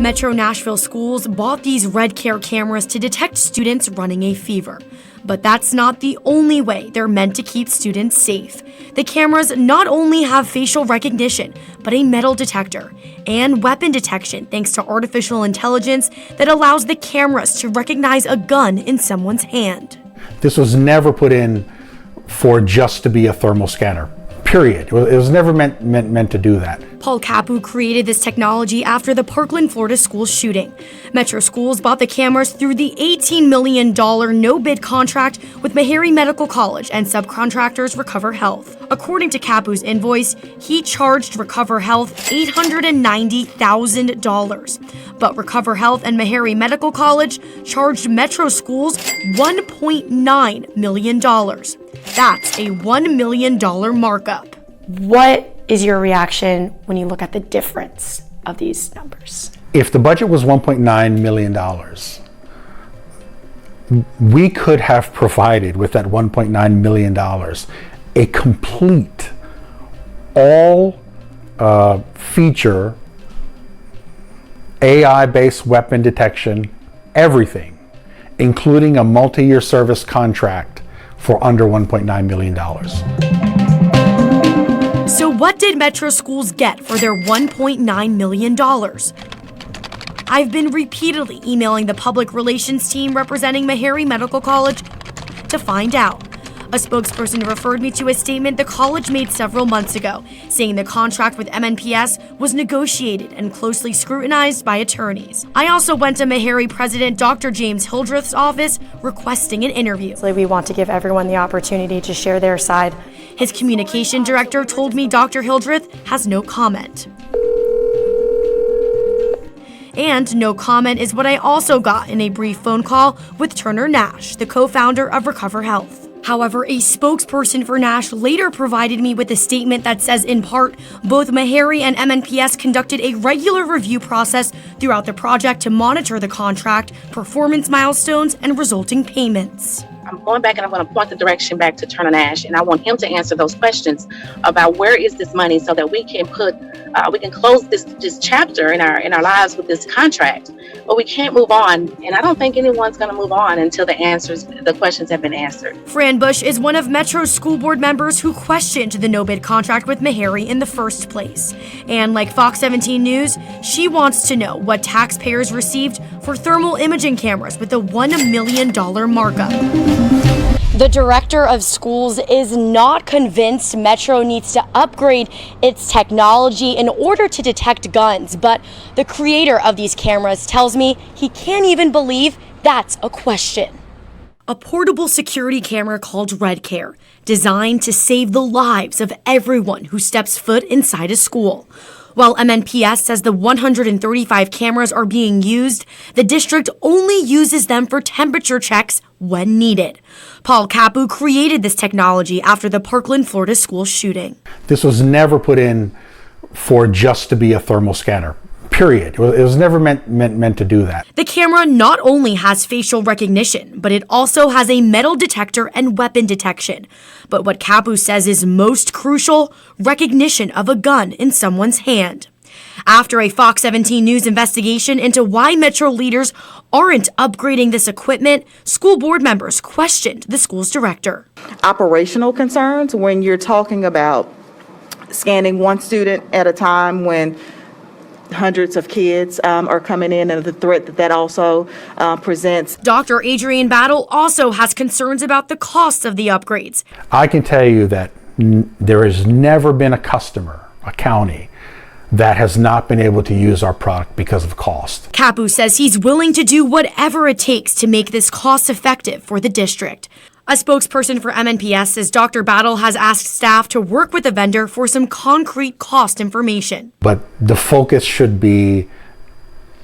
Metro Nashville schools bought these REDCARE cameras to detect students running a fever. But that's not the only way they're meant to keep students safe. The cameras not only have facial recognition, but a metal detector and weapon detection thanks to artificial intelligence that allows the cameras to recognize a gun in someone's hand. This was never put in for just to be a thermal scanner. Period. It was never meant to do that. Paul Kapu created this technology after the Parkland, Florida school shooting. Metro Schools bought the cameras through the $18 million no-bid contract with Meharry Medical College and subcontractors Recover Health. According to Kapu's invoice, he charged Recover Health $890,000. But Recover Health and Meharry Medical College charged Metro Schools $1.9 million. That's a $1 million markup. What is your reaction when you look at the difference of these numbers? If the budget was $1.9 million, we could have provided with that $1.9 million a complete, all feature, AI-based weapon detection, everything, including a multi-year service contract for under $1.9 million. So what did Metro Schools get for their $1.9 million? I've been repeatedly emailing the public relations team representing Meharry Medical College to find out. A spokesperson referred me to a statement the college made several months ago, saying the contract with MNPS was negotiated and closely scrutinized by attorneys. I also went to Meharry President Dr. James Hildreth's office requesting an interview. We want to give everyone the opportunity to share their side. His communication director told me Dr. Hildreth has no comment. And no comment is what I also got in a brief phone call with Turner Nash, the co-founder of Recover Health. However, a spokesperson for Nash later provided me with a statement that says, in part, both Meharry and MNPS conducted a regular review process throughout the project to monitor the contract, performance milestones, and resulting payments. I'm going back and I'm going to point the direction back to Turner Nash, and I want him to answer those questions about where is this money so that we can close this chapter in our lives with this contract. But we can't move on, and I don't think anyone's going to move on until the questions have been answered. Fran Bush is one of Metro's school board members who questioned the no-bid contract with Meharry in the first place. And like Fox 17 News, she wants to know what taxpayers received for thermal imaging cameras with a $1 million markup. The director of schools is not convinced Metro needs to upgrade its technology in order to detect guns, but the creator of these cameras tells me he can't even believe that's a question. A portable security camera called REDCARE, designed to save the lives of everyone who steps foot inside a school. While MNPS says the 135 cameras are being used, the district only uses them for temperature checks when needed. Paul Kapu created this technology after the Parkland, Florida school shooting. This was never put in for just to be a thermal scanner. Period. It was never meant to do that. The camera not only has facial recognition, but it also has a metal detector and weapon detection. But what Kapu says is most crucial, recognition of a gun in someone's hand. After a Fox 17 News investigation into why Metro leaders aren't upgrading this equipment, school board members questioned the school's director. Operational concerns when you're talking about scanning one student at a time when hundreds of kids are coming in, and the threat that also presents. Dr. Adrian Battle also has concerns about the cost of the upgrades. I can tell you that there has never been a customer, a county, that has not been able to use our product because of cost. Kapu says he's willing to do whatever it takes to make this cost effective for the district. A spokesperson for MNPS says Dr. Battle has asked staff to work with the vendor for some concrete cost information. But the focus should be,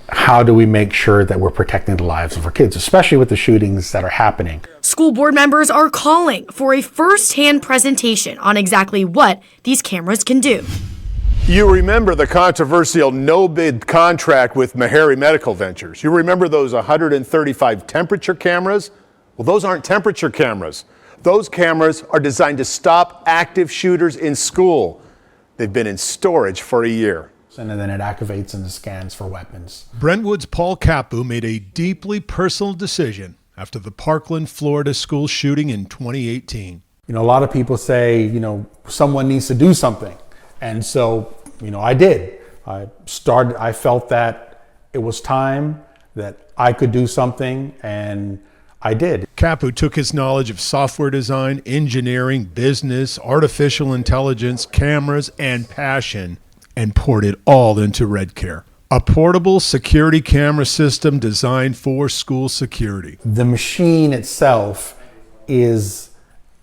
how do we make sure that we're protecting the lives of our kids, especially with the shootings that are happening. School board members are calling for a first-hand presentation on exactly what these cameras can do. You remember the controversial no-bid contract with Meharry Medical Ventures. You remember those 135 temperature cameras? Well, those aren't temperature cameras. Those cameras are designed to stop active shooters in school. They've been in storage for a year. And then it activates and scans for weapons. Brentwood's Paul Kapu made a deeply personal decision after the Parkland, Florida school shooting in 2018. You know, a lot of people say, you know, someone needs to do something. And so, you know, I did. I felt that it was time that I could do something, and I did. Kapu took his knowledge of software design, engineering, business, artificial intelligence, cameras, and passion and poured it all into REDCARE, a portable security camera system designed for school security. The machine itself is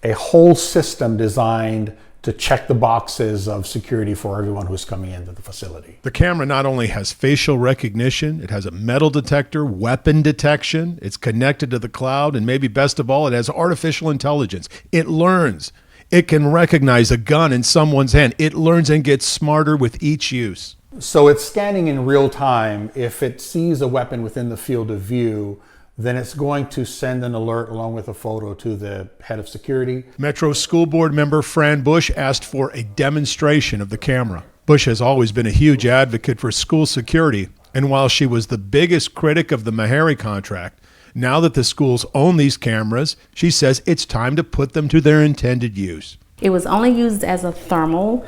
a whole system designed to check the boxes of security for everyone who's coming into the facility. The camera not only has facial recognition, it has a metal detector, weapon detection, it's connected to the cloud, and maybe best of all, it has artificial intelligence. It learns. It can recognize a gun in someone's hand. It learns and gets smarter with each use. So it's scanning in real time. If it sees a weapon within the field of view, then it's going to send an alert along with a photo to the head of security. Metro School Board member Fran Bush asked for a demonstration of the camera. Bush has always been a huge advocate for school security, and while she was the biggest critic of the Meharry contract, now that the schools own these cameras, she says it's time to put them to their intended use. It was only used as a thermal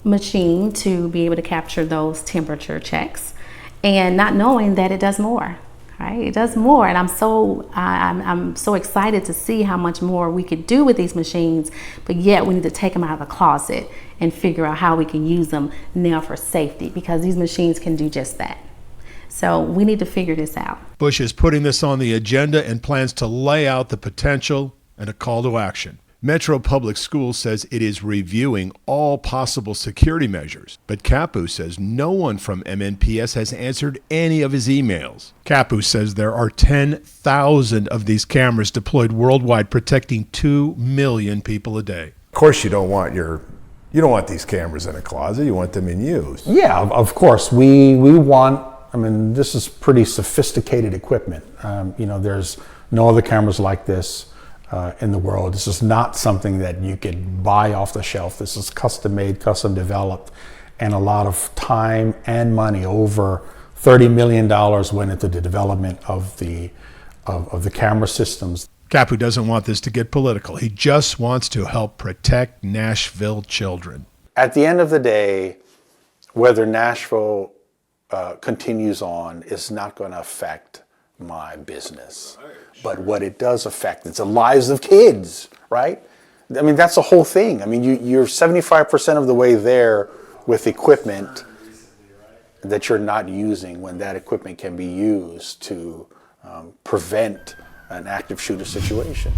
machine to be able to capture those temperature checks, and not knowing that it does more. Right? It does more, and I'm so excited to see how much more we could do with these machines, but yet we need to take them out of the closet and figure out how we can use them now for safety, because these machines can do just that. So we need to figure this out. Bush is putting this on the agenda and plans to lay out the potential and a call to action. Metro Public Schools says it is reviewing all possible security measures, but Kapu says no one from MNPS has answered any of his emails. Kapu says there are 10,000 of these cameras deployed worldwide, protecting 2 million people a day. Of course, you don't want these cameras in a closet. You want them in use. Yeah, of course. We want, I mean, this is pretty sophisticated equipment. You know, there's no other cameras like this in the world. This is not something that you could buy off the shelf. This is custom made, custom developed, and a lot of time and money. Over $30 million went into the development of the camera systems. Kapu doesn't want this to get political. He just wants to help protect Nashville children. At the end of the day, whether Nashville continues on is not going to affect my business. But what it does affect is the lives of kids, right? I mean, that's the whole thing. I mean, you're 75% of the way there with equipment that you're not using when that equipment can be used to prevent an active shooter situation.